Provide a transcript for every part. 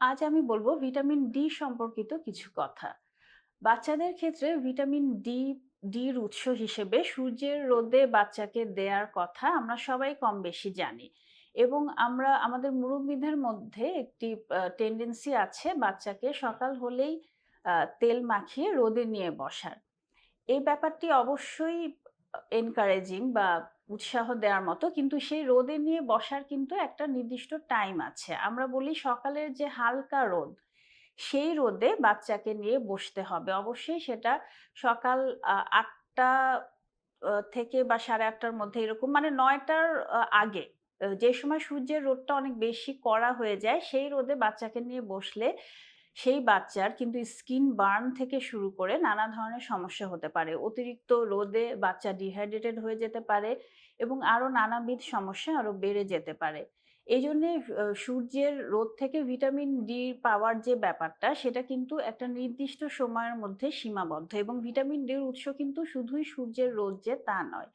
আজ আমি বলব ভিটামিন ডি সম্পর্কিত কিছু কথা। বাচ্চাদের ক্ষেত্রে ভিটামিন ডির উৎস হিসেবে সূর্যের রোদে বাচ্চাকে দেয়ার কথা আমরা সবাই কম বেশি জানি। এবং আমরা আমাদের মুরব্বিদের মধ্যে একটি টেনডেন্সি আছে বাচ্চাকে সকাল হলেই তেল মাখিয়ে রোদে নিয়ে বসার। এই ব্যাপারটি অবশ্যই এনকারেজিং বা উৎসাহ দেওয়ার মতো। কিন্তু সেই রোদে নিয়ে বসার কিন্তু একটা নির্দিষ্ট টাইম আছে। আমরা বলি সকালের যে হালকা রোদ, সেই রোদে বাচ্চাকে নিয়ে বসতে হবে। অবশ্যই সেটা সকাল ৮ঃ০০ থেকে বা ৮:৩০ র মধ্যে এরকম মানে ৯ঃ০০ টার আগে। যে সময় সূর্যের রোদটা অনেক বেশি কড়া হয়ে যায়, সেই রোদে বাচ্চাকে নিয়ে বসলে সেই বাচ্চার কিন্তু স্কিন বার্ন থেকে শুরু করে নানা ধরনের সমস্যা হতে পারে। অতিরিক্ত রোদে বাচ্চা ডিহাইড্রেটেড হয়ে যেতে পারে এবং আরো নানাবিধ সমস্যা আরো বেড়ে যেতে পারে। এইজন্যে সূর্যের রোদ থেকে ভিটামিন ডি পাওয়ার যে ব্যাপারটা, সেটা কিন্তু একটা নির্দিষ্ট সময়ের মধ্যে সীমাবদ্ধ এবং ভিটামিন ডির উৎস কিন্তু শুধুই সূর্যের রোদ যে তা নয়।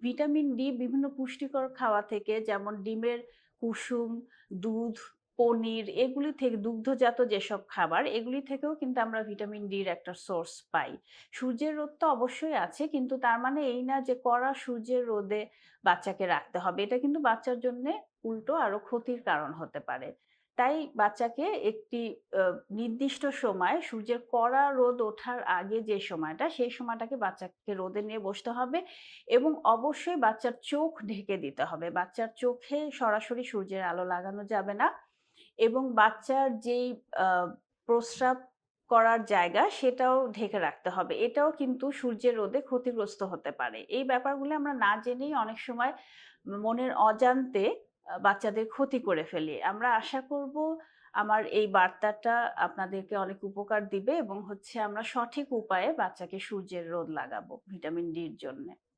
ভিটামিন ডি বিভিন্ন পুষ্টিকর খাওয়া থেকে যেমন ডিমের কুসুম, দুধ, পনির এগুলি থেকে দুগ্ধজাত যেসব খাবার এগুলি থেকেও কিন্তু আমরা ভিটামিন ডির একটা সোর্স পাই। সূর্যের রোদ তো অবশ্যই আছে কিন্তু তার মানে এই না যে কড়া সূর্যের রোদে বাচ্চাকে রাখতে হবে। এটা কিন্তু বাচ্চার জন্যে উল্টো আরো ক্ষতির কারণ হতে পারে। তাই বাচ্চাকে একটি আ নির্দিষ্ট সময় সূর্যের কড়া রোদ ওঠার আগে যে সময়টা, সেই সময়টাকে বাচ্চাকে রোদে নিয়ে বসতে হবে এবং অবশ্যই বাচ্চার চোখ ঢেকে দিতে হবে। বাচ্চার চোখে সরাসরি সূর্যের আলো লাগানো যাবে না এবং বাচ্চার যেই আ প্রস্রাব করার জায়গা সেটাও ঢেকে রাখতে হবে। এটাও কিন্তু সূর্যের রোদে ক্ষতিগ্রস্ত হতে পারে। এই ব্যাপারগুলো আমরা না জেনেই অনেক সময় মনের অজান্তে বাচ্চাদের ক্ষতি করে ফেলি। আমরা আশা করব আমার এই বার্তাটা আপনাদেরকে অনেক উপকার দিবে এবং হচ্ছে আমরা সঠিক উপায়ে বাচ্চাকে সূর্যের রোদ লাগাবো ভিটামিন ডির জন্যে।